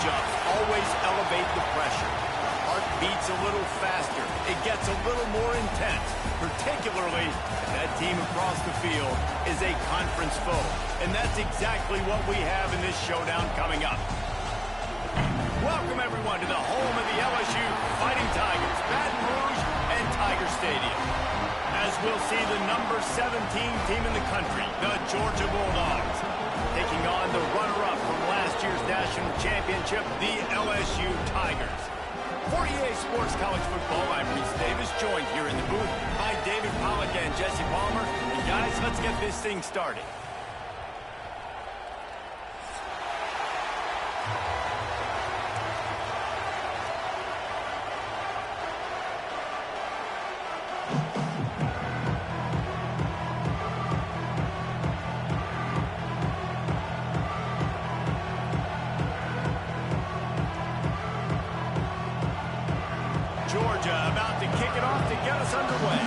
matchups always elevate the pressure. Heart beats a little faster. It gets a little more intense, particularly if that team across the field is a conference foe. And that's exactly what we have in this showdown coming up. Welcome, everyone, to the home of the LSU Fighting Tigers, Baton Rouge and Tiger Stadium. As we'll see the number 17 team in the country, the Georgia Bulldogs, taking on the runner-up from last year's national championship, the LSU Tigers. For EA Sports College Football, I'm Reese Davis, joined here in the booth by David Pollack and Jesse Palmer. And guys, let's get this thing started. Georgia about to kick it off to get us underway.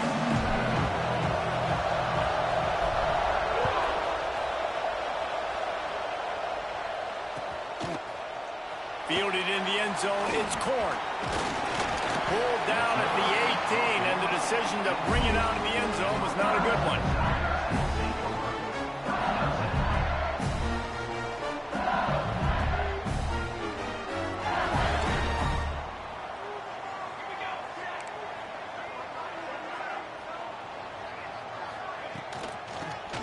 Fielded in the end zone, it's Corn. Pulled down at the 18, and the decision to bring it out of the end zone was not a good one.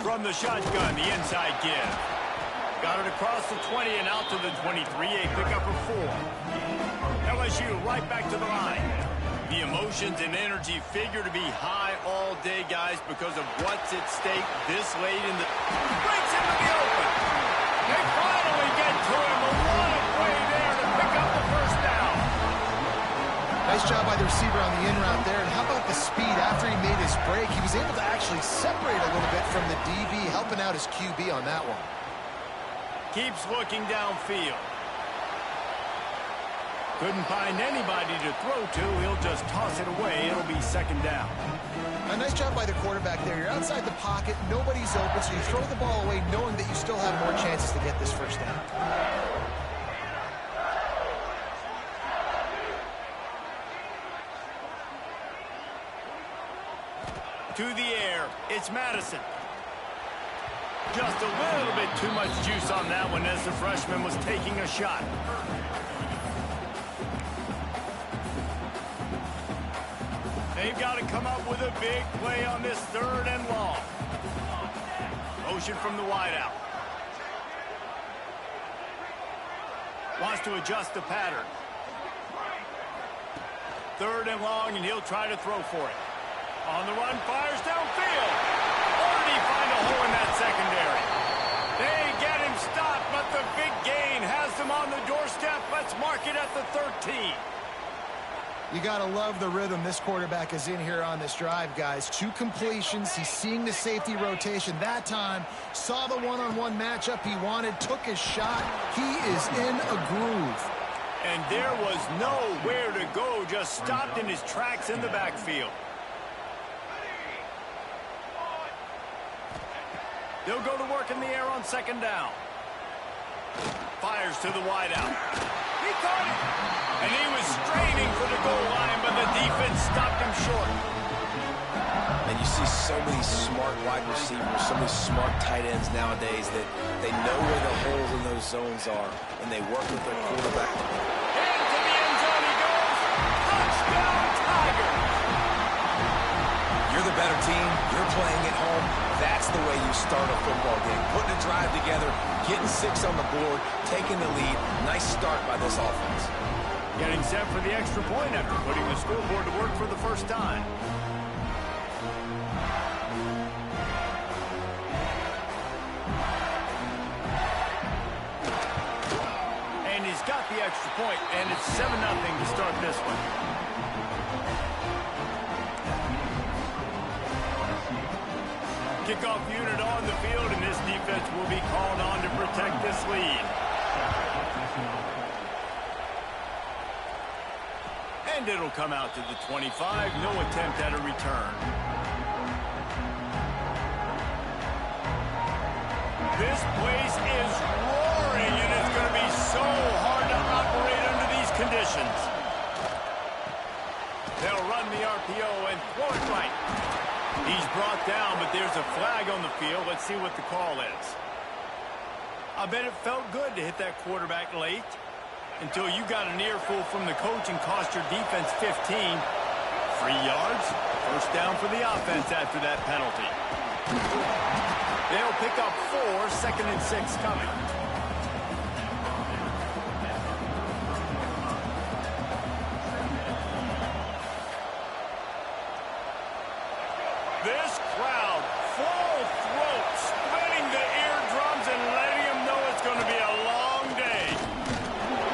From the shotgun, the inside give. Got it across the 20 and out to the 23, a pickup of 4. LSU right back to the line. The emotions and energy figure to be high all day, guys, because of what's at stake this late in the... Breaks into the open. They finally get to him. A lot of play there to pick up the first down. Nice job by the receiver on the in route there. And how about the speed after he made his break? He was able to actually separate a little bit from the DB, helping out his QB on that one. Keeps looking downfield. Couldn't find anybody to throw to. He'll just toss it away. It'll be second down. A nice job by the quarterback there. You're outside the pocket. Nobody's open, so you throw the ball away knowing that you still have more chances to get this first down. To the air, it's Madison. Just a little bit too much juice on that one as the freshman was taking a shot. They've got to come up with a big play on this 3rd and long. Motion from the wideout. Wants to adjust the pattern. 3rd and long, and he'll try to throw for it. On the run, fires downfield. Or did he find a hole in that secondary? They get him stopped, but the big gain has them on the doorstep. Let's mark it at the 13. You got to love the rhythm this quarterback is in here on this drive, guys. 2 completions. He's seeing the safety rotation that time. Saw the one-on-one matchup he wanted, took his shot. He is in a groove. And there was nowhere to go, just stopped in his tracks in the backfield. They'll go to work in the air on second down. Fires to the wideout. He caught it. And he was straining for the goal line, but the defense stopped him short. And you see so many smart wide receivers, so many smart tight ends nowadays that they know where the holes in those zones are, and they work with their quarterback. Into the end zone he goes. Touchdown, Tigers. You're the better team. You're playing at home. That's the way you start a football game. Putting a drive together, getting 6 on the board, taking the lead. Nice start by this offense. Getting set for the extra point after putting the scoreboard to work for the first time. And he's got the extra point, and it's 7-0 to start this one. Kickoff unit on the field, and this defense will be called on to protect this lead. And it'll come out to the 25. No attempt at a return. This place is roaring, and it's going to be so hard to conditions. They'll run the RPO and throw it right. He's brought down, but there's a flag on the field. Let's see what the call is. I bet it felt good to hit that quarterback late until you got an earful from the coach and cost your defense 15. 3 yards, first down for the offense after that penalty. They'll pick up 4, 2nd and 6 coming. This crowd, full throat, splitting the eardrums and letting them know it's going to be a long day.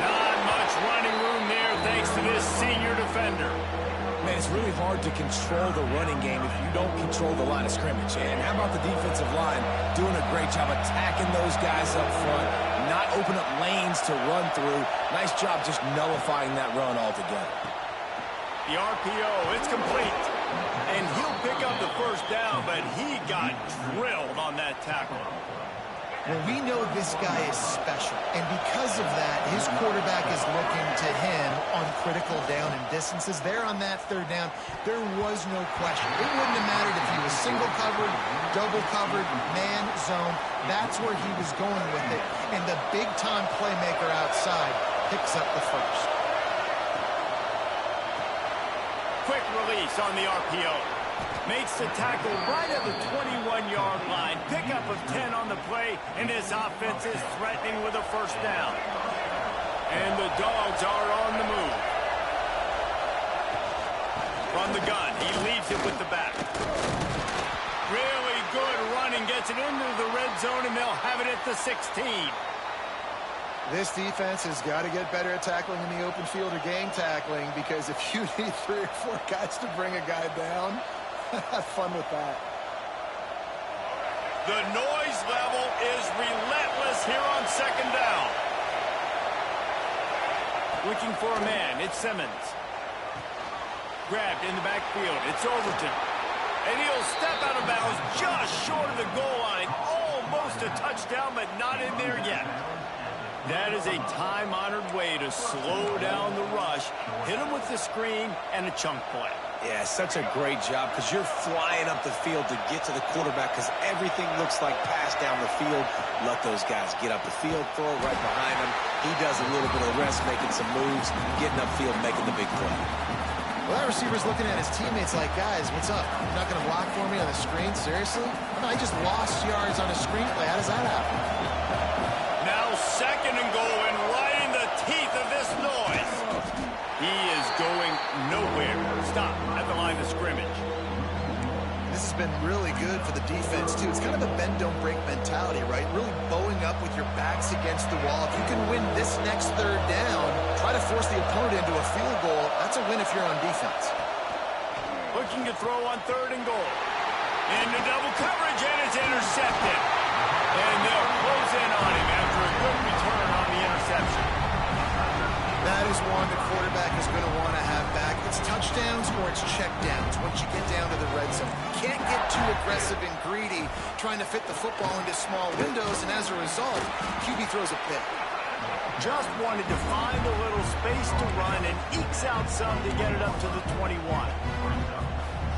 Not much running room there thanks to this senior defender. Man, it's really hard to control the running game if you don't control the line of scrimmage. And how about the defensive line doing a great job attacking those guys up front, not open up lanes to run through. Nice job just nullifying that run altogether. The RPO, it's complete. And he'll pick up the first down, but he got drilled on that tackle. Well, we know this guy is special, and because of that, his quarterback is looking to him on critical down and distances. There on that 3rd down, there was no question. It wouldn't have mattered if he was single covered, double covered, man, zone. That's where he was going with it, and the big-time playmaker outside picks up the first. Quick release on the RPO. Makes the tackle right at the 21-yard line. Pickup of 10 on the play, and his offense is threatening with a first down. And the Dogs are on the move. From the gun, he leaves it with the back. Really good running, gets it into the red zone, and they'll have it at the 16. This defense has got to get better at tackling in the open field or gang tackling, because if you need 3 or 4 guys to bring a guy down, have fun with that. The noise level is relentless here on 2nd down. Looking for a man, it's Simmons. Grabbed in the backfield, it's Overton. And he'll step out of bounds just short of the goal line. Almost a touchdown, but not in there yet. That is a time-honored way to slow down the rush, hit him with the screen, and a chunk play. Yeah, such a great job because you're flying up the field to get to the quarterback because everything looks like pass down the field. Let those guys get up the field, throw it right behind him. He does a little bit of rest, making some moves, getting upfield, making the big play. Well, that receiver's looking at his teammates like, guys, what's up? You're not going to block for me on the screen? Seriously? I just lost yards on a screen play. How does that happen? Now 2nd and goal, and right in the teeth of this noise. He is going nowhere. Stop at the line of scrimmage. This has been really good for the defense, too. It's kind of a bend-don't-break mentality, right? Really bowing up with your backs against the wall. If you can win this next 3rd down, try to force the opponent into a field goal. That's a win if you're on defense. Looking to throw on 3rd and goal. Into double coverage, and it's intercepted. And they'll close in on him after a good return on the interception. That is one the quarterback is going to want to have back. It's touchdowns or it's checkdowns once you get down to the red zone. You can't get too aggressive and greedy trying to fit the football into small windows, and as a result, QB throws a pick. Just wanted to find a little space to run and ekes out some to get it up to the 21.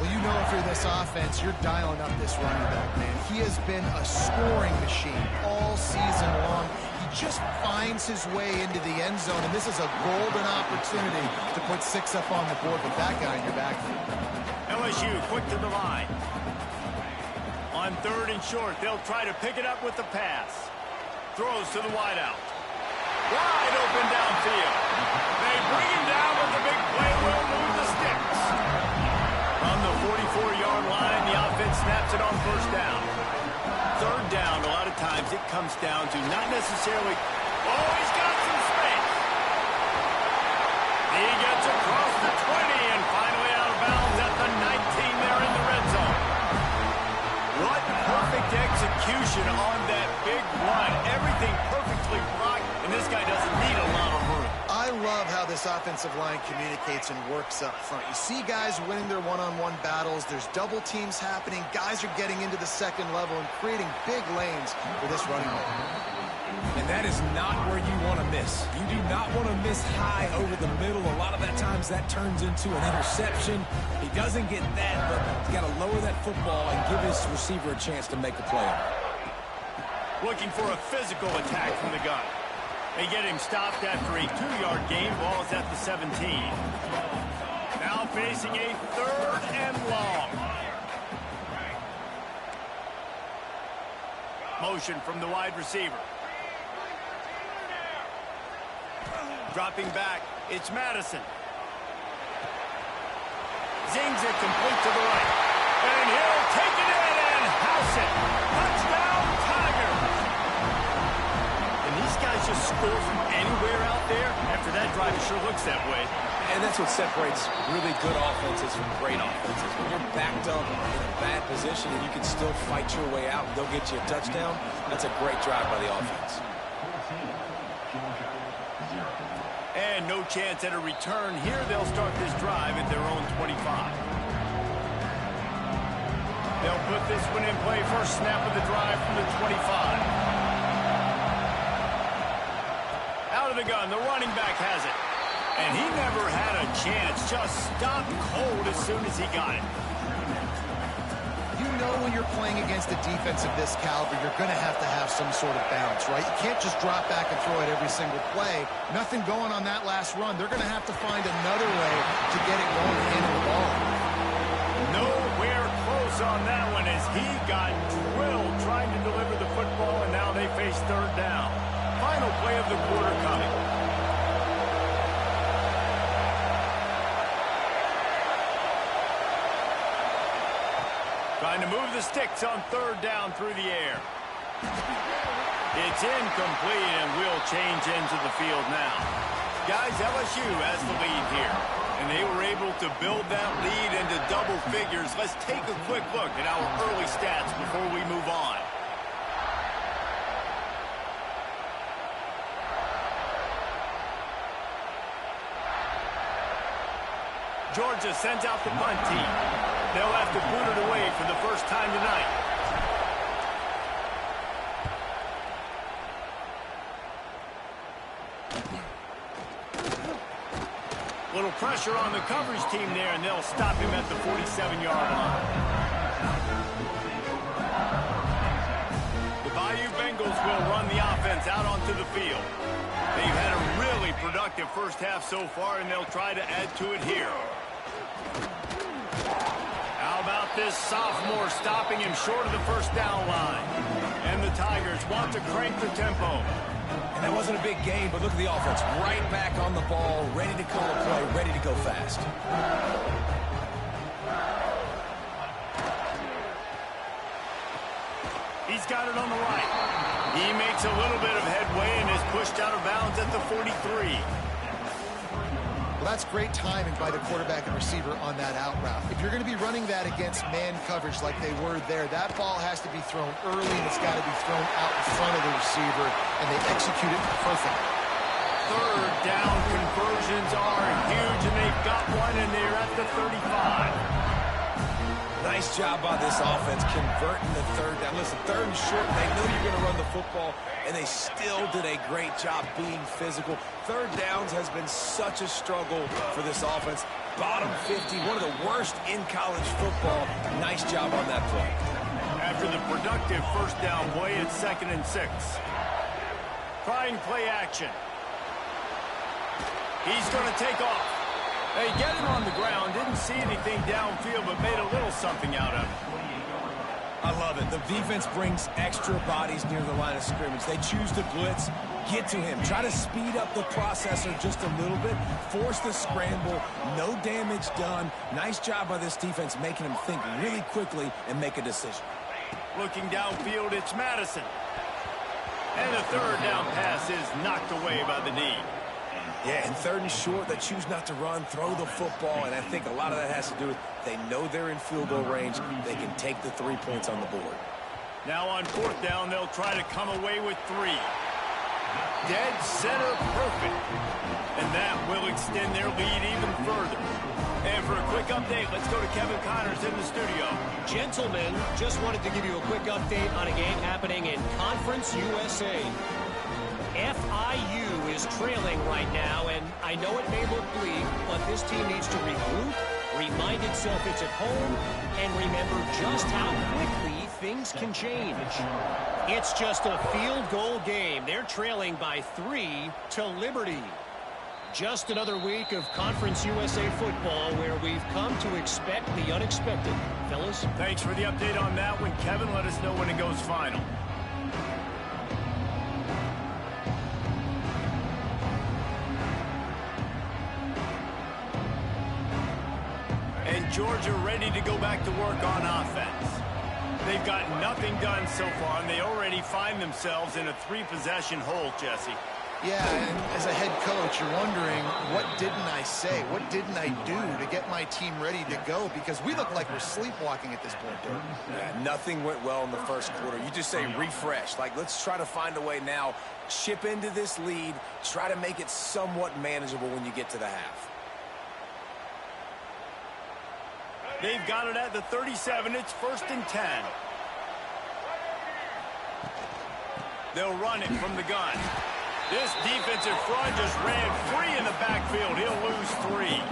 Well, you know if you're this offense, you're dialing up this running back, man. He has been a scoring machine all season long. He just finds his way into the end zone, and this is a golden opportunity to put 6 up on the board with that guy in your backfield. LSU quick to the line. On 3rd and short, they'll try to pick it up with the pass. Throws to the wideout. Wide open downfield. They bring him down, but the big play will move the sticks. From the 44-yard line, the offense snaps it on 1st down. 3rd down, a lot of times it comes down to not necessarily, he's got some space. He gets across the 20 and finally out of bounds at the 19 there in the red zone. What perfect execution on that big run. Everything perfectly blocked, and this guy doesn't need a lot of room. I love how this offensive line communicates and works up front. You see guys winning their one-on-one battles. There's double teams happening. Guys are getting into the 2nd level and creating big lanes for this running back. And that is not where you want to miss. You do not want to miss high over the middle. A lot of that times that turns into an interception. He doesn't get that, but he's got to lower that football and give his receiver a chance to make a play on it. Looking for a physical attack from the gun. They get him stopped after a 2-yard gain. Ball is at the 17. Now facing a 3rd and long. Motion from the wide receiver. Dropping back, it's Madison. Zings it complete to the right. And he'll take it in and house it. Touchdown, Tigers. And these guys just score from anywhere out there. After that drive, it sure looks that way. And that's what separates really good offenses from great offenses. When you're backed up in a bad position and you can still fight your way out and they'll get you a touchdown, that's a great drive by the offense. And no chance at a return here. They'll start this drive at their own 25. They'll put this one in play. First snap of the drive from the 25. Out of the gun, the running back has it. And he never had a chance. Just stopped cold as soon as he got it. You know when you're playing against a defense of this caliber, you're going to have some sort of balance, right? You can't just drop back and throw it every single play. Nothing going on that last run. They're going to have to find another way to get it going and handle the ball. Nowhere close on that one as he got drilled trying to deliver the football, and now they face 3rd down. Final play of the quarter coming. Trying to move the sticks on 3rd down through the air. It's incomplete and will change into the field now. Guys, LSU has the lead here. And they were able to build that lead into double figures. Let's take a quick look at our early stats before we move on. Georgia sends out the punt team. They'll have to boot it away for the first time tonight. Little pressure on the coverage team there, and they'll stop him at the 47-yard line. The Bayou Bengals will run the offense out onto the field. They've had a really productive first half so far, and they'll try to add to it here. How about this sophomore stopping him short of the first down line? And the Tigers want to crank the tempo. And that wasn't a big gain, but look at the offense. Right back on the ball, ready to call a play, ready to go fast. He's got it on the right. He makes a little bit of headway and is pushed out of bounds at the 43. Well, that's great timing by the quarterback and receiver on that out route. If you're going to be running that against man coverage like they were there, that ball has to be thrown early and it's got to be thrown out in front of the receiver, and they execute it perfectly. 3rd down conversions are huge, and they've got one in there at the 35. Nice job by this offense converting the 3rd down. Listen, 3rd and short, they know you're going to run the football, and they still did a great job being physical. 3rd downs has been such a struggle for this offense. Bottom 50, one of the worst in college football. Nice job on that play. After the productive first down play, it's 2nd and 6. Trying play action. He's going to take off. They get him on the ground, didn't see anything downfield, but made a little something out of it. I love it. The defense brings extra bodies near the line of scrimmage. They choose to blitz, get to him, try to speed up the processor just a little bit, force the scramble, no damage done. Nice job by this defense making him think really quickly and make a decision. Looking downfield, it's Madison. And the 3rd down pass is knocked away by the knee. Yeah, and 3rd and short, they choose not to run, throw the football, and I think a lot of that has to do with they know they're in field goal range. They can take the 3 points on the board. Now on 4th down, they'll try to come away with 3. Dead center perfect. And that will extend their lead even further. And for a quick update, let's go to Kevin Connors in the studio. Gentlemen, just wanted to give you a quick update on a game happening in Conference USA. FIU is trailing right now, and I know it may look bleak, but this team needs to regroup, remind itself it's at home, and remember just how quickly things can change. It's just a field goal game. They're trailing by 3 to Liberty. Just another week of Conference USA football where we've come to expect the unexpected. Fellas? Thanks for the update on that one, Kevin. Let us know when it goes final. And Georgia ready to go back to work on offense. They've got nothing done so far, and they already find themselves in a 3-possession hole, Jesse. Yeah, and as a head coach, you're wondering, what didn't I say? What didn't I do to get my team ready to go? Because we look like we're sleepwalking at this point, Dirk. Yeah, nothing went well in the first quarter. You just say refresh. Like, let's try to find a way now, chip into this lead, try to make it somewhat manageable when you get to the half. They've got it at the 37. It's 1st and 10. They'll run it from the gun. This defensive front just ran free in the backfield. He'll lose 3.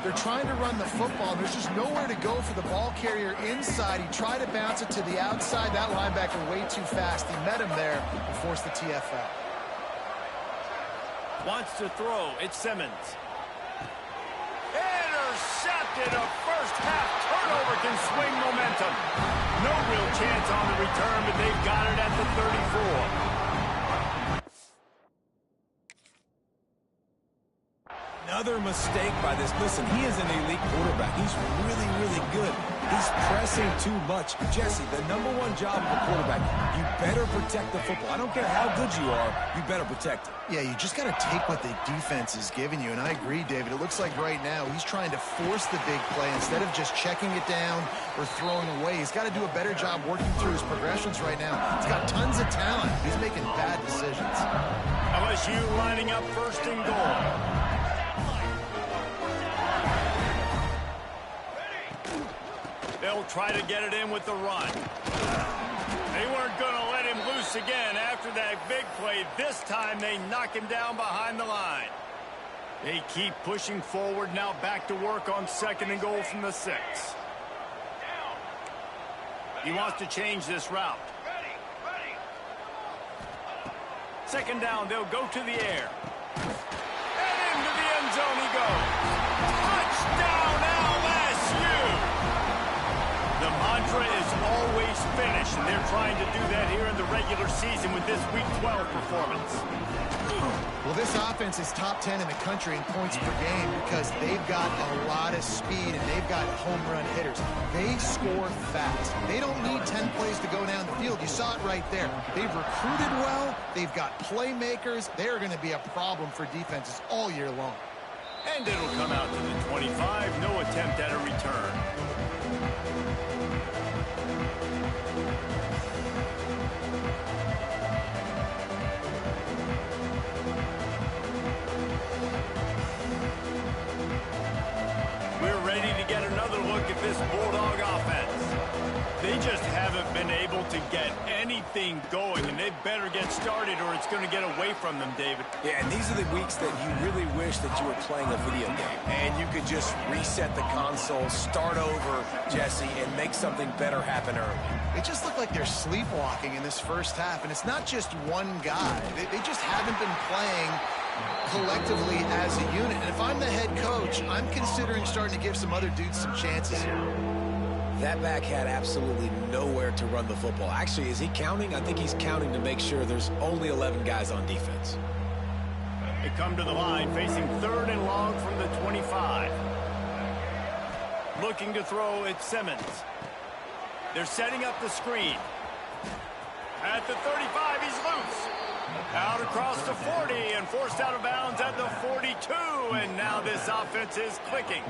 They're trying to run the football. There's just nowhere to go for the ball carrier inside. He tried to bounce it to the outside. That linebacker way too fast. He met him there and forced the TFL. Wants to throw. It's Simmons. Intercepted. A first-half turnover can swing momentum. No real chance on the return, but they've got it at the 34. Another mistake by this. Listen, he is an elite quarterback. He's really, really good. He's pressing too much. Jesse, the #1 job of a quarterback, you better protect the football. I don't care how good you are, you better protect it. Yeah, you just got to take what the defense is giving you, and I agree, David. It looks like right now he's trying to force the big play instead of just checking it down or throwing away. He's got to do a better job working through his progressions right now. He's got tons of talent. He's making bad decisions. LSU lining up 1st and goal. They'll try to get it in with the run. They weren't going to let him loose again after that big play. This time they knock him down behind the line. They keep pushing forward, now back to work on 2nd and goal from the 6. He wants to change this route. 2nd down, they'll go to the air. And into the end zone he goes. Touchdown LSU! The mantra is always finish, and they're trying to do that here in the regular season with this Week 12 performance. Well, this offense is top 10 in the country in points per game because they've got a lot of speed and they've got home run hitters. They score fast. They don't need 10 plays to go down the field. You saw it right there. They've recruited well. They've got playmakers. They're going to be a problem for defenses all year long. And it'll come out to the 25. No attempt at a return. This Bulldog offense. They just haven't been able to get anything going, and they better get started or it's going to get away from them, David. Yeah, and these are the weeks that you really wish that you were playing a video game and you could just reset the console, start over, Jesse, and make something better happen early. It just looked like they're sleepwalking in this first half, and it's not just one guy. They just haven't been playing collectively as a unit. And if I'm the head coach, I'm considering starting to give some other dudes some chances here. That back had absolutely nowhere to run the football. Actually, is he counting? I think he's counting to make sure there's only 11 guys on defense. They come to the line facing 3rd and long from the 25. Looking to throw, it's Simmons. They're setting up the screen. At the 35, he's loose. Out across the 40 and forced out of bounds at the 42. And now this offense is clicking.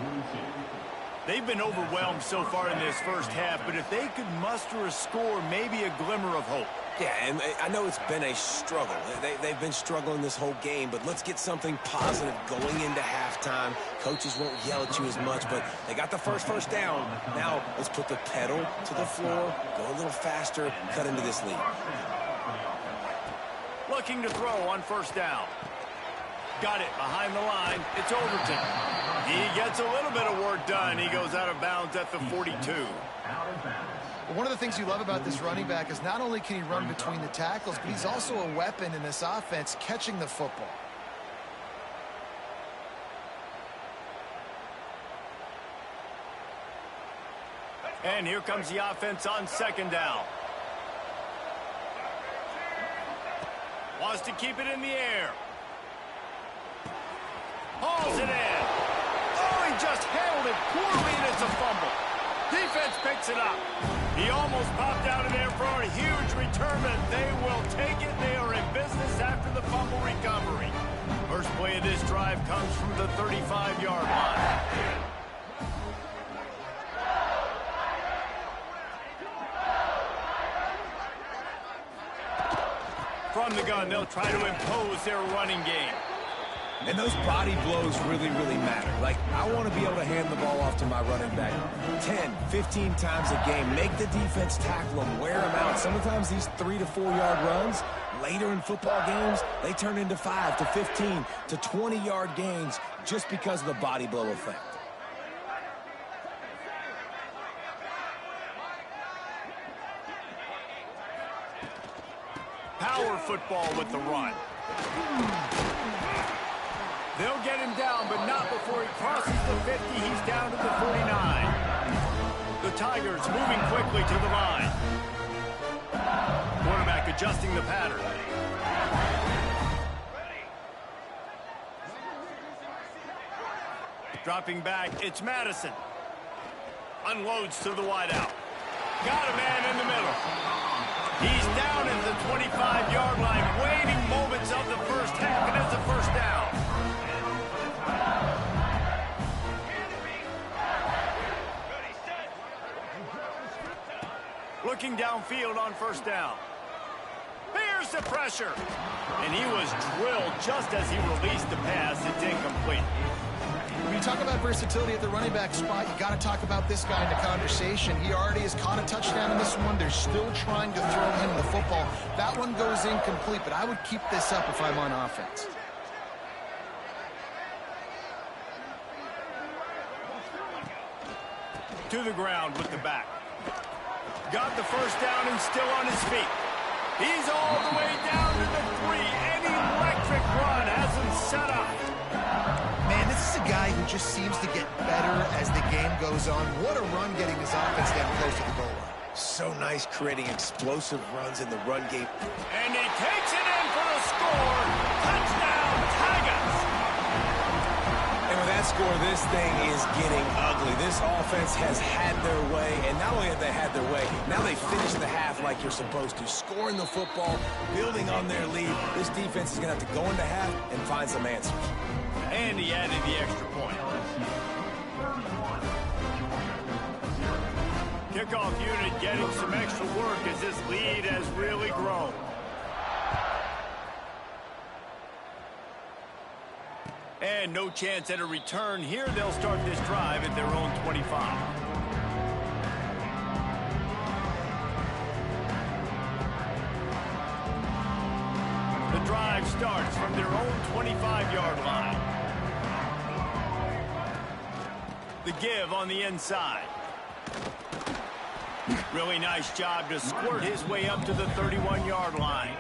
They've been overwhelmed so far in this first half, but if they could muster a score, maybe a glimmer of hope. Yeah, and I know it's been a struggle. They've been struggling this whole game, but let's get something positive going into halftime. Coaches won't yell at you as much, but they got the first down. Now let's put the pedal to the floor, go a little faster, cut into this lead. Looking to throw on first down. Got it behind the line. It's Overton. He gets a little bit of work done. He goes out of bounds at the 42. Well, one of the things you love about this running back is not only can he run between the tackles, but he's also a weapon in this offense catching the football. And here comes the offense on second down. Wants to keep it in the air. Hauls it in. Oh, he just handled it poorly, and it's a fumble. Defense picks it up. He almost popped out of there for a huge return, but they will take it. They are in business after the fumble recovery. First play of this drive comes from the 35-yard line. From the gun, they'll try to impose their running game. And those body blows really, really matter. Like, I want to be able to hand the ball off to my running back 10, 15 times a game. Make the defense tackle them, wear them out. Sometimes these 3 to 4 yard runs, later in football games, they turn into 5 to 15 to 20-yard gains just because of the body blow effect. Power football with the run. They'll get him down, but not before he crosses the 50. He's down to the 49. The Tigers moving quickly to the line. Quarterback adjusting the pattern. Dropping back, it's Madison. Unloads to the wideout. Got a man in the middle. He's down at the 25-yard line, waiting moments of the first half, and it's a first down. Looking downfield on first down. Here's the pressure. And he was drilled just as he released the pass. It's incomplete. When you talk about versatility at the running back spot, you got to talk about this guy in the conversation. He already has caught a touchdown in this one. They're still trying to throw him the football. That one goes incomplete, but I would keep this up if I'm on offense. To the ground with the back. Got the first down and still on his feet. He's all the way down to the 3. An electric run has him set up. Man, this is a guy who just seems to get better as the game goes on. What a run getting his offense down close to the goal line. So nice creating explosive runs in the run game. And he takes it in for a score. Touchdown, Tigers. And with that score, this thing is getting ugly. This offense has had their way, and not only have they had their way, now they finish the half like you're supposed to. Scoring the football, building on their lead. This defense is going to have to go into half and find some answers. And he added the extra point. Kickoff unit getting some extra work as this lead has really grown. And no chance at a return here. They'll start this drive at their own 25. The drive starts from their own 25-yard line. The give on the inside. Really nice job to squirt his way up to the 31-yard line.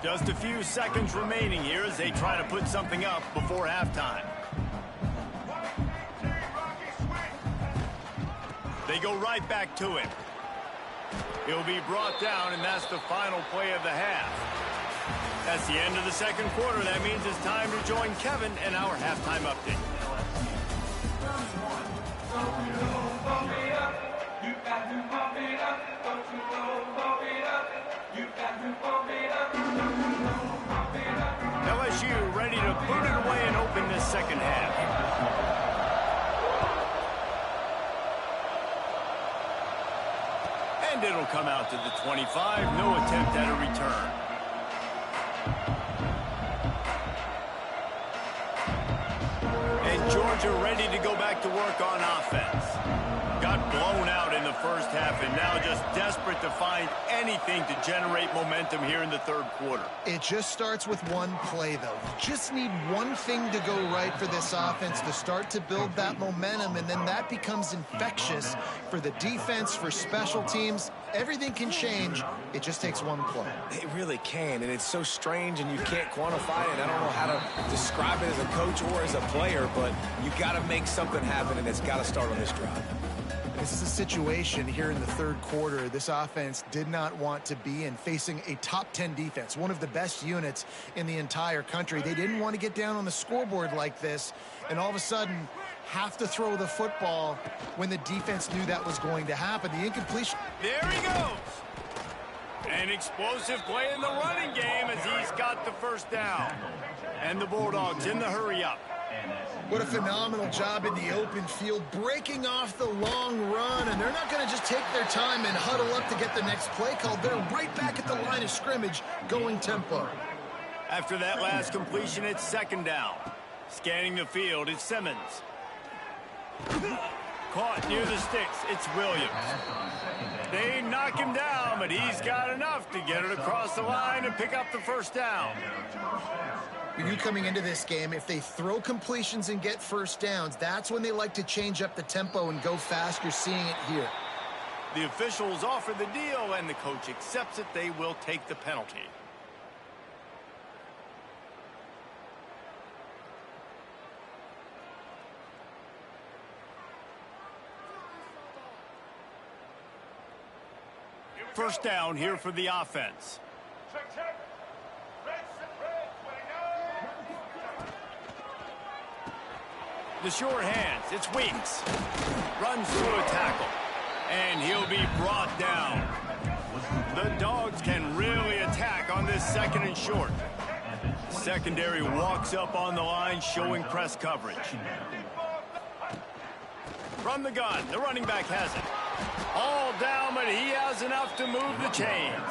Just a few seconds remaining here as they try to put something up before halftime. They go right back to him. He'll be brought down, and that's the final play of the half. That's the end of the second quarter. That means it's time to join Kevin and our halftime update. LSU ready to put it away and open this second half. And it'll come out to the 25. No attempt at a return. And Georgia ready to go back to work on offense. Got blown out in the the first half and now just desperate to find anything to generate momentum here in the third quarter. It just starts with one play, though. You just need one thing to go right for this offense to start to build that momentum, and then that becomes infectious for the defense, for special teams. Everything can change. It just takes one play. It really can, and it's so strange, and you can't quantify it. I don't know how to describe it as a coach or as a player, but you got to make something happen, and it's got to start on this drive. This is a situation here in the third quarter this offense did not want to be in, facing a top 10 defense, one of the best units in the entire country. They didn't want to get down on the scoreboard like this, and all of a sudden have to throw the football when the defense knew that was going to happen. The incompletion. There he goes. An explosive play in the running game as he's got the first down. And the Bulldogs in the hurry up. What a phenomenal job in the open field, breaking off the long run, and they're not going to just take their time and huddle up to get the next play called. They're right back at the line of scrimmage, going tempo. After that last completion, it's second down. Scanning the field, it's Simmons. Caught near the sticks, it's Williams. They knock him down, but he's got enough to get it across the line and pick up the first down. We knew coming into this game, if they throw completions and get first downs, that's when they like to change up the tempo and go fast. You're seeing it here. The officials offer the deal, and the coach accepts it. They will take the penalty. First down here for the offense. The short hands, it's Weeks. Runs through a tackle, and he'll be brought down. The Dogs can really attack on this second and short. Secondary walks up on the line, showing press coverage. From the gun, the running back has it. All down, but he has enough to move the chains.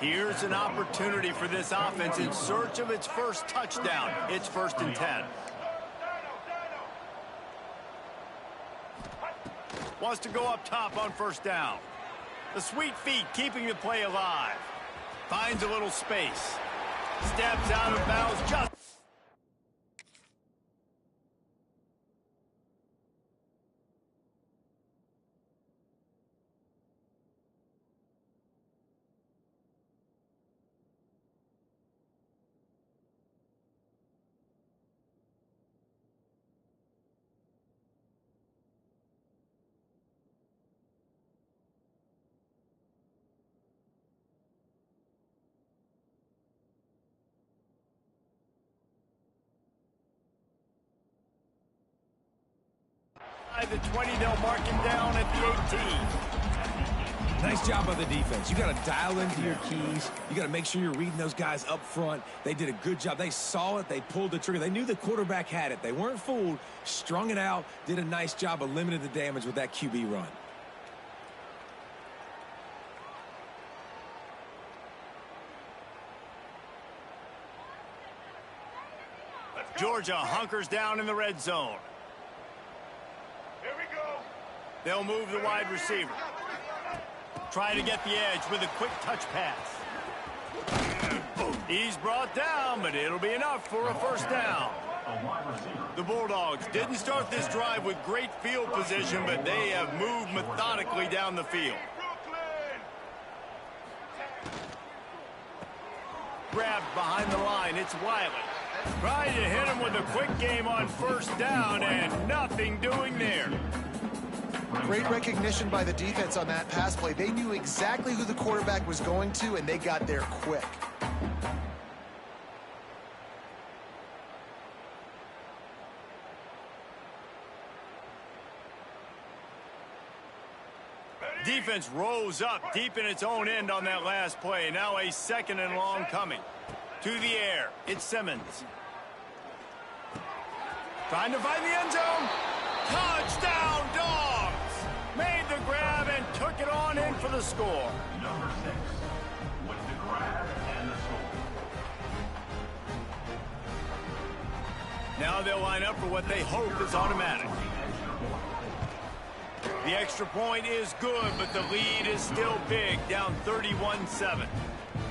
Here's an opportunity for this offense in search of its first touchdown. It's 1st and 10. Wants to go up top on first down. The sweet feet keeping the play alive. Finds a little space. Steps out of bounds just... the 20, they'll mark him down at the 18. Nice job by the defense. You got to dial into your keys. You got to make sure you're reading those guys up front. They did a good job. They saw it. They pulled the trigger. They knew the quarterback had it. They weren't fooled. Strung it out. Did a nice job of limiting the damage with that QB run. Georgia hunkers down in the red zone. They'll move the wide receiver. Try to get the edge with a quick touch pass. He's brought down, but it'll be enough for a first down. The Bulldogs didn't start this drive with great field position, but they have moved methodically down the field. Grabbed behind the line, it's Wiley. Trying to hit him with a quick game on first down, and nothing doing there. Great recognition by the defense on that pass play. They knew exactly who the quarterback was going to, and they got there quick. Defense rose up deep in its own end on that last play. Now a 2nd and long coming. To the air, it's Simmons. Trying to find the end zone. Touchdown, Dogs! Made the grab and took it on in for the score. Number 6 with the grab and the score. Now they'll line up for what they hope is automatic. The extra point is good, but the lead is still big, down 31-7.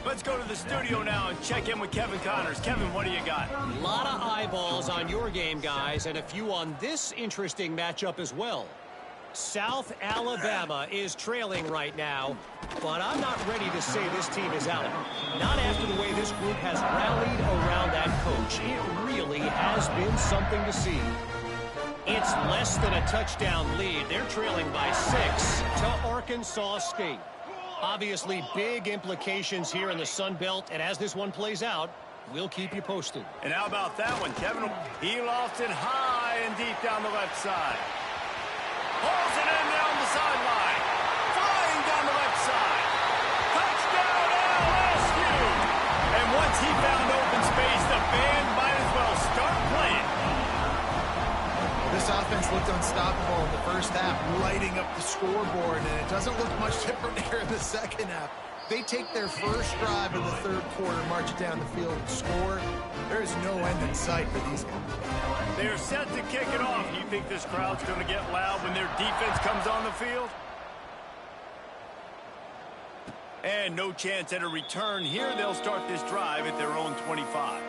Let's go to the studio now and check in with Kevin Connors. Kevin, what do you got? A lot of eyeballs on your game, guys, and a few on this interesting matchup as well. South Alabama is trailing right now, but I'm not ready to say this team is out. Not after the way this group has rallied around that coach. It really has been something to see. It's less than a touchdown lead. They're trailing by 6 to Arkansas State. Obviously, big implications here in the Sun Belt, and as this one plays out, we'll keep you posted. And how about that one, Kevin? He lost it high and deep down the left side. Pulls it in down the sideline. Flying down the left side. Touchdown, LSU! And once he found open space, the band might as well start playing. This offense looked unstoppable in the first half, lighting up the scoreboard, and it doesn't look much different here in the second half. They take their first drive in the third quarter, march it down the field, and score. There is no end in sight for these guys. They're set to kick it off. You think this crowd's going to get loud when their defense comes on the field? And no chance at a return here. They'll start this drive at their own 25.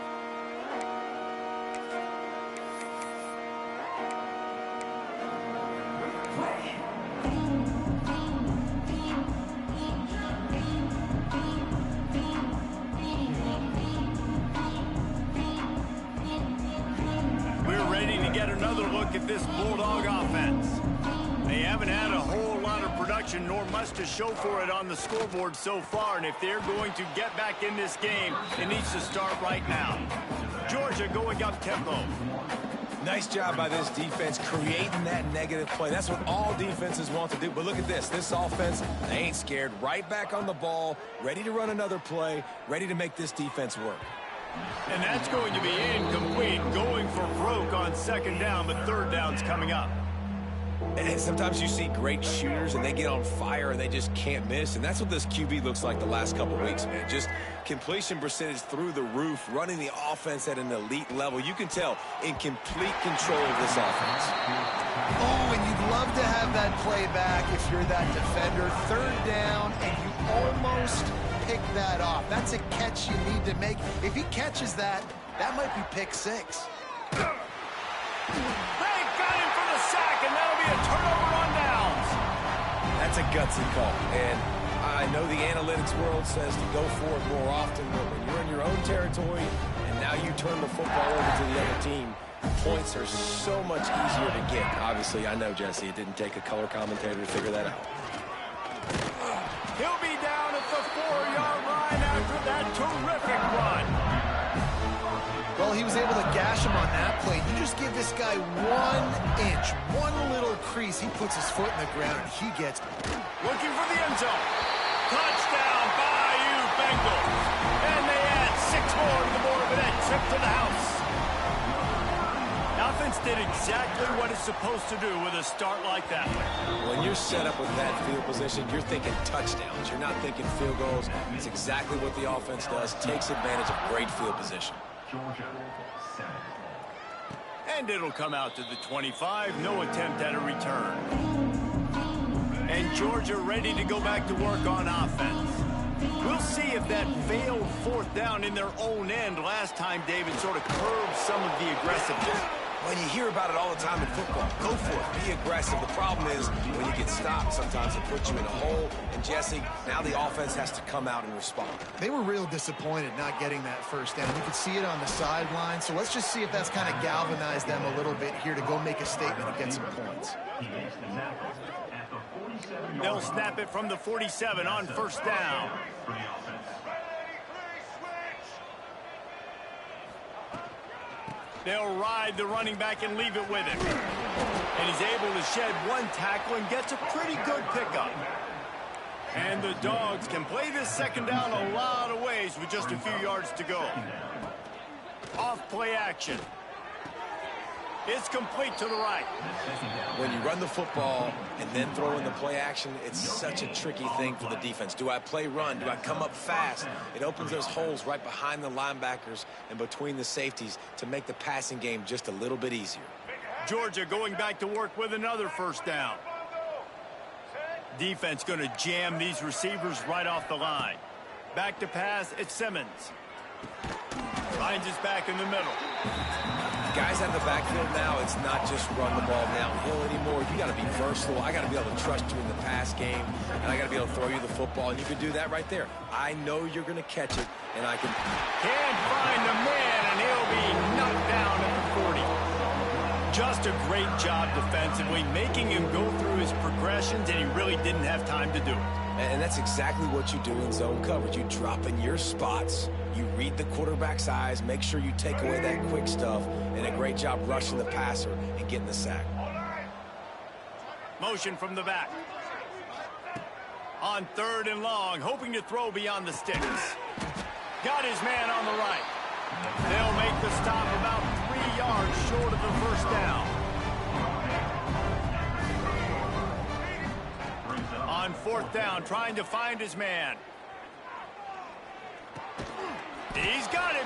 Another look at this Bulldog offense. They haven't had a whole lot of production, nor much to show for it on the scoreboard so far. And if they're going to get back in this game, it needs to start right now. Georgia going up tempo. Nice job by this defense creating that negative play. That's what all defenses want to do. But look at this. This offense, they ain't scared. Right back on the ball, ready to run another play, ready to make this defense work. And that's going to be incomplete, going for broke on second down, but third down's coming up. And sometimes you see great shooters, and they get on fire, and they just can't miss. And that's what this QB looks like the last couple weeks, man. Just completion percentage through the roof, running the offense at an elite level. You can tell in complete control of this offense. Oh, and you'd love to have that play back if you're that defender. Third down, and you almost pick that off. That's a catch you need to make. If he catches that, that might be pick 6. They got him for the sack, and that'll be a turnover on downs. That's a gutsy call. And I know the analytics world says to go for it more often, but when you're in your own territory and now you turn the football over to the other team, points are so much easier to get. Obviously, I know, Jesse, it didn't take a color commentator to figure that out. He'll be down at the 4-yard line after that terrific run. Well, he was able to gash him on that play. You just give this guy 1 inch, one little crease. He puts his foot in the ground, and he gets... Looking for the end zone. Touchdown, Bayou Bengals. And they add 6 more to the board with that trip to the house. Offense did exactly what it's supposed to do with a start like that. When you're set up with that field position, you're thinking touchdowns. You're not thinking field goals. It's exactly what the offense does. Takes advantage of great field position. And it'll come out to the 25. No attempt at a return. And Georgia ready to go back to work on offense. We'll see if that failed fourth down in their own end last time, David, sort of curbed some of the aggressiveness. When you hear about it all the time in football, go for it. Be aggressive. The problem is when you get stopped, sometimes it puts you in a hole. And, Jesse, now the offense has to come out and respond. They were real disappointed not getting that first down. You could see it on the sideline. So let's just see if that's kind of galvanized them a little bit here to go make a statement and get some points. They'll snap it from the 47 on first down. They'll ride the running back and leave it with him. And he's able to shed one tackle and gets a pretty good pickup. And the Dogs can play this second down a lot of ways with just a few yards to go. Off play action. It's complete to the right. When you run the football and then throw in the play action, it's such a tricky thing for the defense. Do I play run? Do I come up fast? It opens those holes right behind the linebackers and between the safeties to make the passing game just a little bit easier. Georgia going back to work with another first down. Defense going to jam these receivers right off the line. Back to pass, it's Simmons. Finds his back in the middle. Guys out of the backfield now, it's not just run the ball downhill anymore. You got to be versatile. I got to be able to trust you in the pass game, and I got to be able to throw you the football, and you can do that right there. I know you're going to catch it, and I can... Can't find the man, and he'll be knocked down at the 40. Just a great job defensively, making him go through his progressions, and he really didn't have time to do it. And that's exactly what you do in zone coverage. You drop in your spots, you read the quarterback's eyes, make sure you take away that quick stuff, and a great job rushing the passer and getting the sack. Motion from the back. On 3rd and long, hoping to throw beyond the sticks. Got his man on the right. They'll make the stop about 3 yards short of the first down. On 4th down, trying to find his man. He's got him.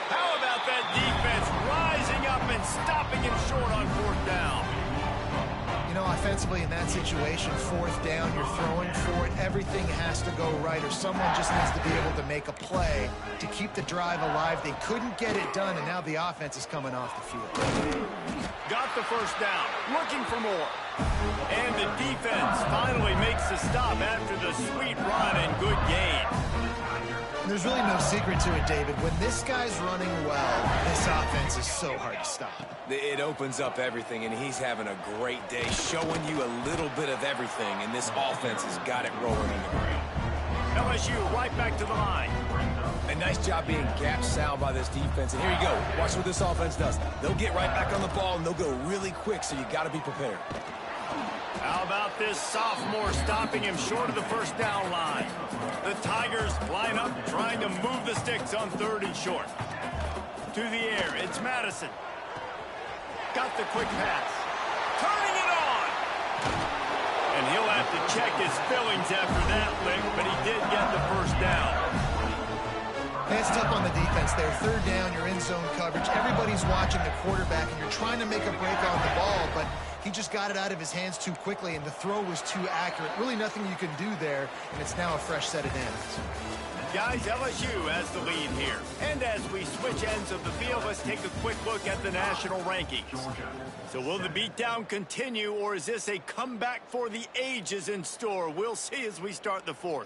How about that defense rising up and stopping him short on 4th down? You know, offensively in that situation, 4th down, you're throwing for it. Everything has to go right, or someone just needs to be able to make a play to keep the drive alive. They couldn't get it done, and now the offense is coming off the field. Got the first down, looking for more. And the defense finally makes the stop after the sweet run and good gain. There's really no secret to it, David. When this guy's running well, this offense is so hard to stop. It opens up everything, and he's having a great day, showing you a little bit of everything, and this offense has got it rolling in the ground. LSU right back to the line. A nice job being gap sound by this defense, and here you go. Watch what this offense does. They'll get right back on the ball, and they'll go really quick, so you got to be prepared. How about this sophomore stopping him short of the first down line? The Tigers line up trying to move the sticks on 3rd and short. To the air, it's Madison. Got the quick pass. Turning it on! And he'll have to check his fillings after that lick, but he did get the first down. It's tough on the defense there. 3rd down, you're in zone coverage. Everybody's watching the quarterback, and you're trying to make a break on the ball, but he just got it out of his hands too quickly, and the throw was too accurate. Really nothing you can do there, and it's now a fresh set of downs. Guys, LSU has the lead here. And as we switch ends of the field, let's take a quick look at the national rankings. So will the beatdown continue, or is this a comeback for the ages in store? We'll see as we start the 4th.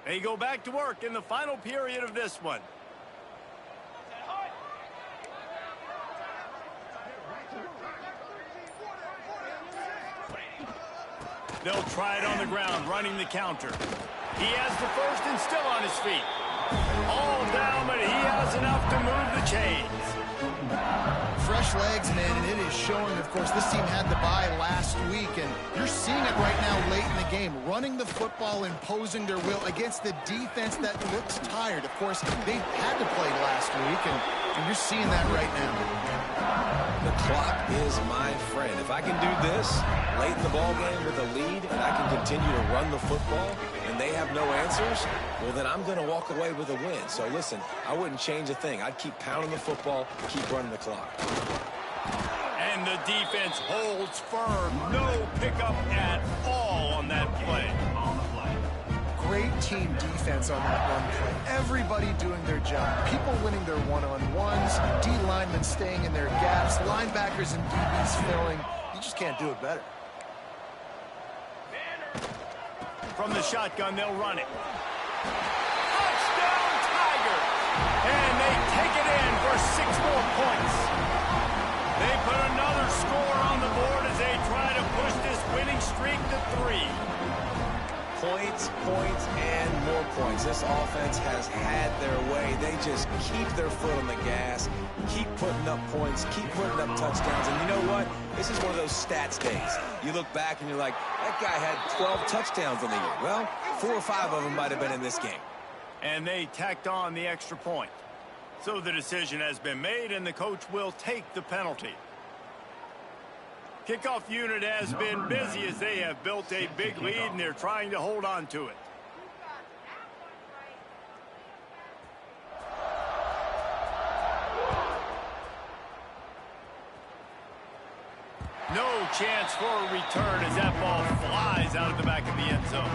They go back to work in the final period of this one. They'll try it on the ground, running the counter. He has the first and still on his feet. All down, but he has enough to move the chains. Fresh legs, man, and it is showing, of course, this team had the bye last week, and you're seeing it right now late in the game, running the football, imposing their will against the defense that looks tired. Of course, they had to play last week, and you're seeing that right now. The clock is my friend. If I can do this late in the ball game with a lead, and I can continue to run the football, and they have no answers, well, then I'm going to walk away with a win. So listen, I wouldn't change a thing. I'd keep pounding the football, keep running the clock. And the defense holds firm. No pickup at all on that play. Great team defense on that run play. Everybody doing their job. People winning their one-on-ones. D linemen staying in their gaps. Linebackers and DBs filling. You just can't do it better. From the shotgun, they'll run it. Touchdown, Tigers! And they take it in for 6 more points. They put another score on the board as they try to push this winning streak to 3. Points, points, and more points. This offense has had their way. They just keep their foot on the gas, keep putting up points, keep putting up touchdowns. And you know what? This is one of those stats days. You look back and you're like, that guy had 12 touchdowns on the year. Well, 4 or 5 of them might have been in this game. And they tacked on the extra point. So the decision has been made, and the coach will take the penalty. Kickoff unit has been busy as they have built a big lead, and they're trying to hold on to it. No chance for a return as that ball flies out of the back of the end zone.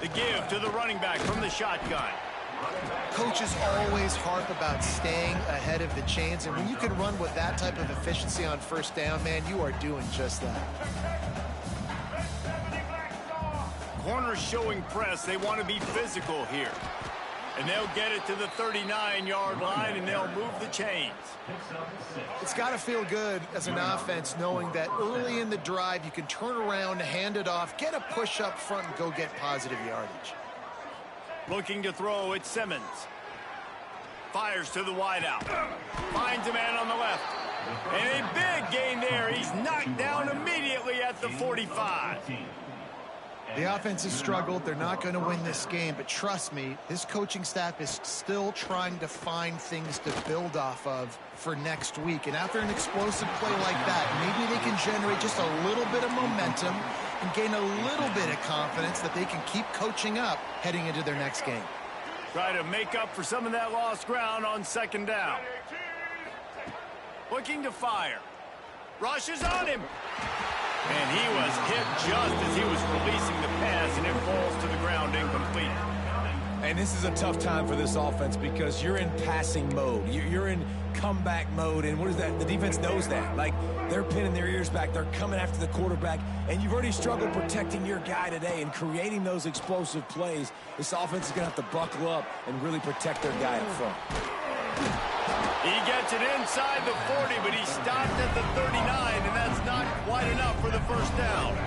The give to the running back from the shotgun. Coaches always harp about staying ahead of the chains, and when you can run with that type of efficiency on first down, man, you are doing just that. Corners showing press. They want to be physical here. And they'll get it to the 39-yard line, and they'll move the chains. It's got to feel good as an offense knowing that early in the drive you can turn around, hand it off, get a push up front, and go get positive yardage. Looking to throw, it's Simmons. Fires to the wideout. Finds a man on the left. And a big gain there. He's knocked down immediately at the 45. The offense has struggled. They're not going to win this game, but trust me, this coaching staff is still trying to find things to build off of for next week. And after an explosive play like that, maybe they can generate just a little bit of momentum and gain a little bit of confidence that they can keep coaching up heading into their next game. Try to make up for some of that lost ground on second down. Looking to fire. Rushes on him. And he was hit just as he was releasing the pass, and it falls to the ground incomplete. And this is a tough time for this offense because you're in passing mode. You're in comeback mode, and what is that? The defense knows that. Like, they're pinning their ears back. They're coming after the quarterback, and you've already struggled protecting your guy today and creating those explosive plays. This offense is going to have to buckle up and really protect their guy up front. He gets it inside the 40, but he stopped at the 39, and that's not quite enough for the first down.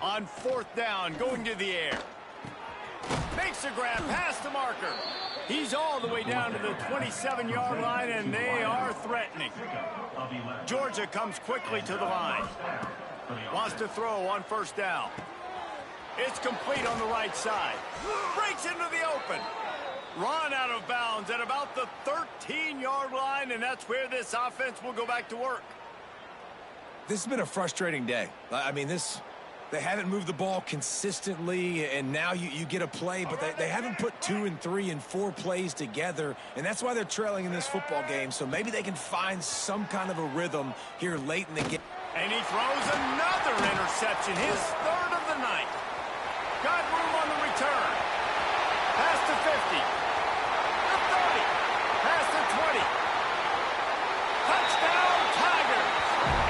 On fourth down, going to the air. Makes a grab past the marker. He's all the way down to the 27-yard line, and they are threatening. Georgia comes quickly to the line. Wants to throw on first down. It's complete on the right side. Breaks into the open. Run out of bounds at about the 13-yard line, and that's where this offense will go back to work. This has been a frustrating day. I mean, they haven't moved the ball consistently, and now you get a play, but they haven't put 2 and 3 and 4 plays together, and that's why they're trailing in this football game. So maybe they can find some kind of a rhythm here late in the game. And he throws another interception, his third of the night. Got room on the return. Pass to 50. The 30. Pass to 20. Touchdown, Tigers.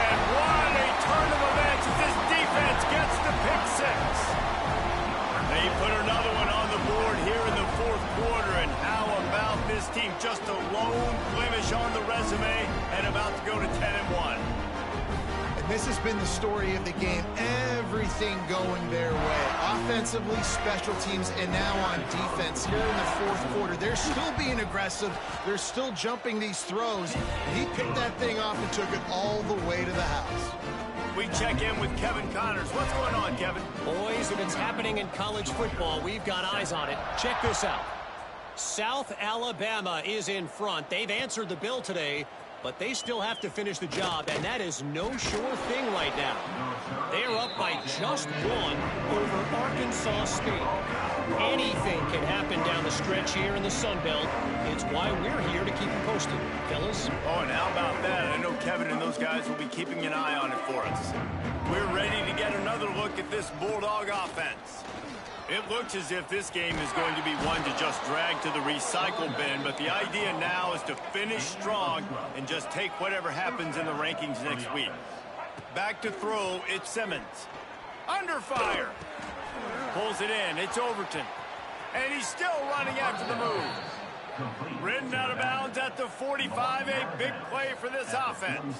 And what a turn of events as this defense gets the pick six. They put another one on the board here in the fourth quarter. And how about this team? Just a lone blemish on the resume and about to go to 10-1. This has been the story of the game. Everything going their way. Offensively, special teams, and now on defense here in the fourth quarter. They're still being aggressive. They're still jumping these throws. And he picked that thing off and took it all the way to the house. We check in with Kevin Connors. What's going on, Kevin? Boys, if it's happening in college football, we've got eyes on it. Check this out. South Alabama is in front. They've answered the bell today, but they still have to finish the job, and that is no sure thing right now. They are up by just 1 over Arkansas State. Anything can happen down the stretch here in the Sun Belt. It's why we're here to keep you posted, fellas. Oh, and how about that? I know Kevin and those guys will be keeping an eye on it for us. We're ready to get another look at this Bulldog offense. It looks as if this game is going to be one to just drag to the recycle bin, but the idea now is to finish strong and just take whatever happens in the rankings next week. Back to throw, it's Simmons. Under fire. Pulls it in, it's Overton. And he's still running after the move. Ridden out of bounds at the 45, a big play for this offense.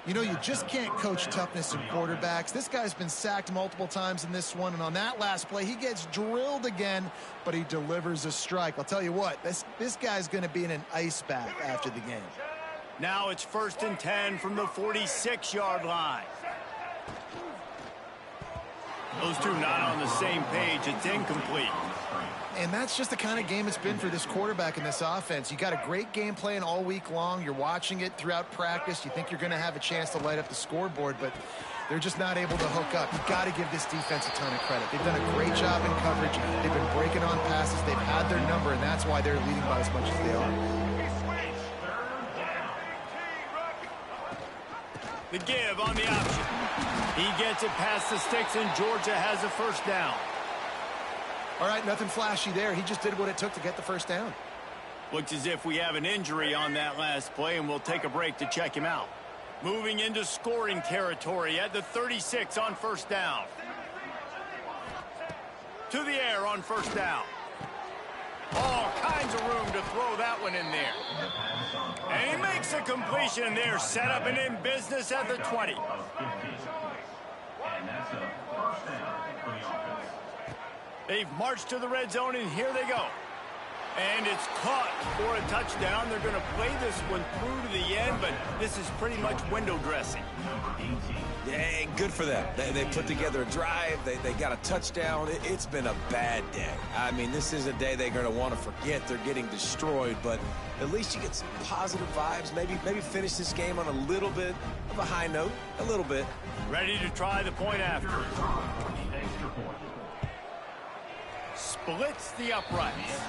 You know, you just can't coach toughness in quarterbacks. This guy's been sacked multiple times in this one, and on that last play, he gets drilled again, but he delivers a strike. I'll tell you what, this guy's going to be in an ice bath after the game. Now it's 1st and 10 from the 46-yard line. Those two not on the same page. It's incomplete. And that's just the kind of game it's been for this quarterback in this offense. You got a great game plan all week long. You're watching it throughout practice. You think you're going to have a chance to light up the scoreboard, but they're just not able to hook up. You've got to give this defense a ton of credit. They've done a great job in coverage. They've been breaking on passes. They've had their number, and that's why they're leading by as much as they are. The give on the option. He gets it past the sticks, and Georgia has a first down. All right, nothing flashy there. He just did what it took to get the first down. Looks as if we have an injury on that last play, and we'll take a break to check him out. Moving into scoring territory at the 36 on first down. To the air on first down. All kinds of room to throw that one in there. And he makes a completion there, set up and in business at the 20. And that's a first down for the offense. They've marched to the red zone, and here they go. And it's caught for a touchdown. They're going to play this one through to the end, but this is pretty much window dressing. Yeah, good for them. They put together a drive. They got a touchdown. It's been a bad day. I mean, this is a day they're going to want to forget. They're getting destroyed, but at least you get some positive vibes. Maybe finish this game on a little bit of a high note. A little bit. Ready to try the point after. Extra point. Splits the uprights.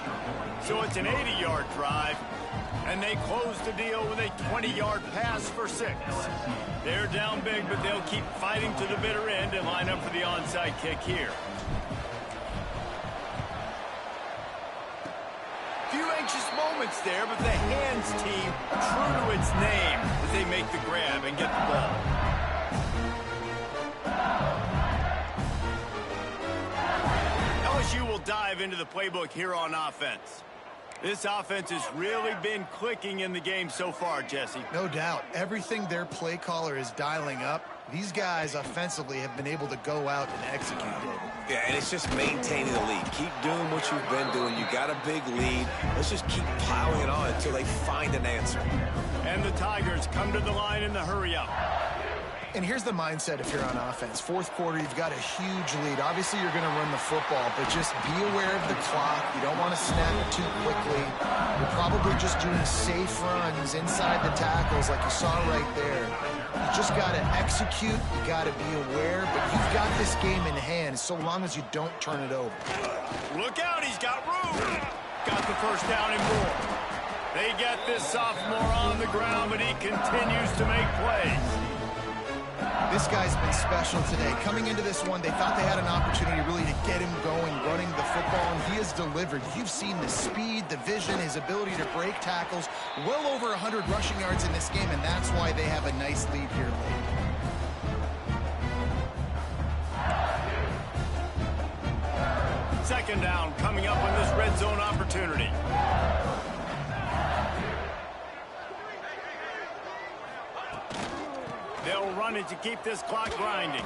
So it's an 80-yard drive, and they close the deal with a 20-yard pass for 6. They're down big, but they'll keep fighting to the bitter end and line up for the onside kick here. Few anxious moments there, but the hands team true to its name as they make the grab and get the ball. LSU will dive into the playbook here on offense. This offense has really been clicking in the game so far, Jesse. No doubt. Everything their play caller is dialing up, these guys offensively have been able to go out and execute it. Yeah, and it's just maintaining the lead. Keep doing what you've been doing. You got a big lead. Let's just keep piling it on until they find an answer. And the Tigers come to the line in the hurry-up. And here's the mindset if you're on offense. Fourth quarter, you've got a huge lead. Obviously, you're going to run the football, but just be aware of the clock. You don't want to snap it too quickly. You're probably just doing safe runs inside the tackles like you saw right there. You just got to execute. You got to be aware, but you've got this game in hand so long as you don't turn it over. Look out, he's got room. Got the first down and more. They get this sophomore on the ground, but he continues to make plays. This guy's been special today. Coming into this one, they thought they had an opportunity really to get him going, running the football, and he has delivered. You've seen the speed, the vision, his ability to break tackles. Well over 100 rushing yards in this game, and that's why they have a nice lead here late. Second down coming up on this red zone opportunity. They'll run it to keep this clock grinding.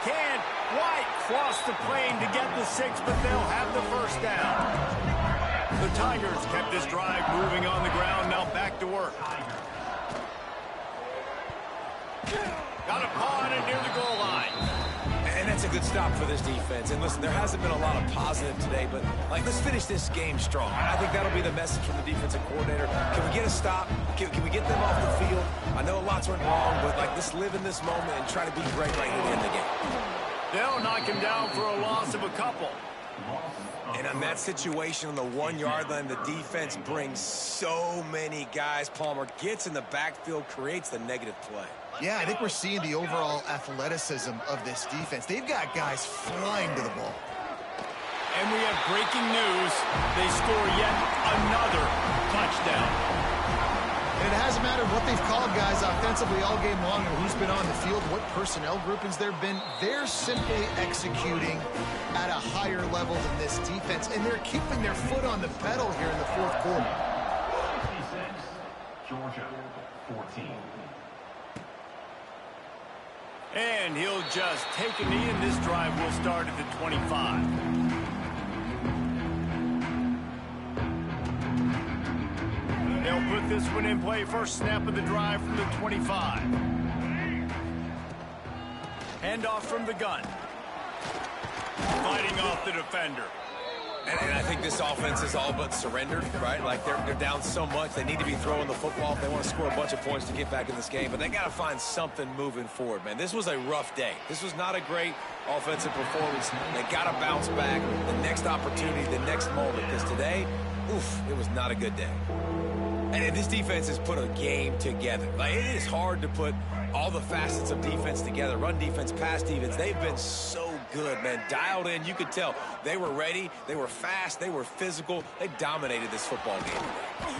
Can White cross the plane to get the 6, but they'll have the first down. The Tigers kept this drive moving on the ground, now back to work. Got a paw on it near the goal line. And that's a good stop for this defense. And listen, there hasn't been a lot of positive today, but let's finish this game strong. I think that'll be the message from the defensive coordinator. Can we get a stop? Can we get them off the field? I know lots went wrong, but let's live in this moment and try to be great right here in the game. They'll knock him down for a loss of a couple. And on that situation on the 1-yard line, the defense brings so many guys. Palmer gets in the backfield, creates the negative play. Yeah, I think we're seeing the overall athleticism of this defense. They've got guys flying to the ball. And we have breaking news. They score yet another touchdown. And it hasn't mattered what they've called guys offensively all game long or who's been on the field, what personnel groupings there have been. They're simply executing at a higher level than this defense, and they're keeping their foot on the pedal here in the fourth quarter. 56, Georgia, 14. And he'll just take a knee, and this drive will start at the 25. They'll put this one in play. First snap of the drive from the 25. Handoff from the gun. off the defender. And I think this offense is all but surrendered, right? Like, they're down so much. They need to be throwing the football if they want to score a bunch of points to get back in this game. But they got to find something moving forward, man. This was a rough day. This was not a great offensive performance. They got to bounce back the next opportunity, the next moment. Because today, oof, it was not a good day. And this defense has put a game together. Like, it is hard to put all the facets of defense together. Run defense, pass defense. They've been so good, man. Dialed in. You could tell they were ready. They were fast. They were physical. They dominated this football game.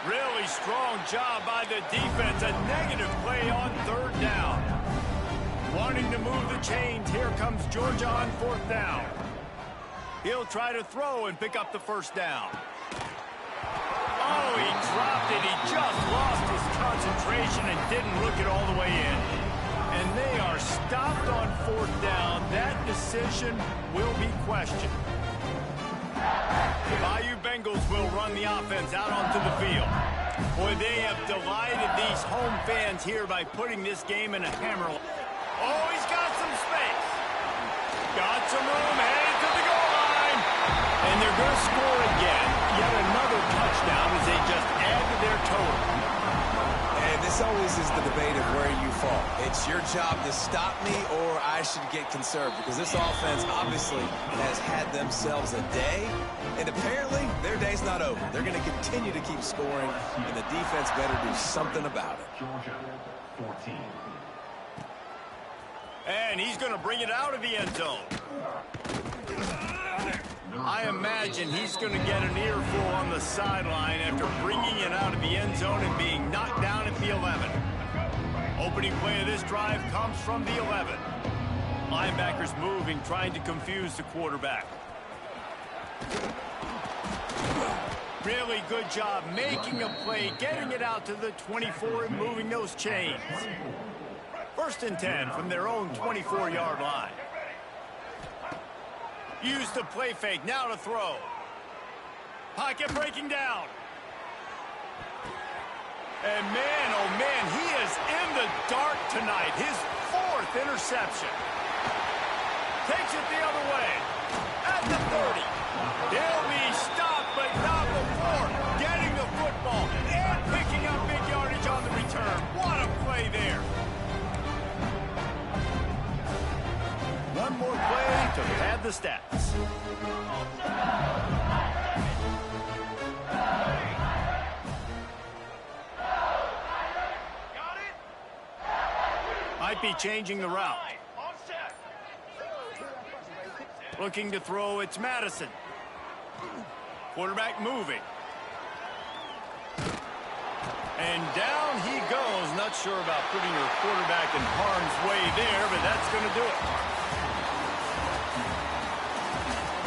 Really strong job by the defense. A negative play on third down. Wanting to move the chains. Here comes Georgia on fourth down. He'll try to throw and pick up the first down. Oh, he dropped it. He just lost his concentration and didn't look it all the way in. And they are stopped on fourth down. That decision will be questioned. The Bayou Bengals will run the offense out onto the field. Boy, they have delighted these home fans here by putting this game in a hammer. Oh, he's got some space. Got some room, headed to the goal line. And they're going to score again. Yet another touchdown as they just add to their total. And this always is the debate of where you fall. It's your job to stop me or I should get conserved, because this offense obviously has had themselves a day, and apparently their day's not over. They're going to continue to keep scoring, and the defense better do something about it. Georgia, 14. And he's going to bring it out of the end zone. I imagine he's going to get an earful on the sideline after bringing it out of the end zone and being knocked down at the 11. Opening play of this drive comes from the 11. Linebackers moving, trying to confuse the quarterback. Really good job making a play, getting it out to the 24 and moving those chains. First and 10 from their own 24-yard line. Use the play fake, now to throw. Pocket breaking down. And man, oh man, he is in the dark tonight. His fourth interception. Takes it the other way. At the 30. He'll be stopped, but not before getting the football and picking up big yardage on the return. What a play there. One more play to pad the stats. Might be changing the route. Looking to throw, it's Madison. Quarterback moving. And down he goes. Not sure about putting your quarterback in harm's way there, but that's going to do it.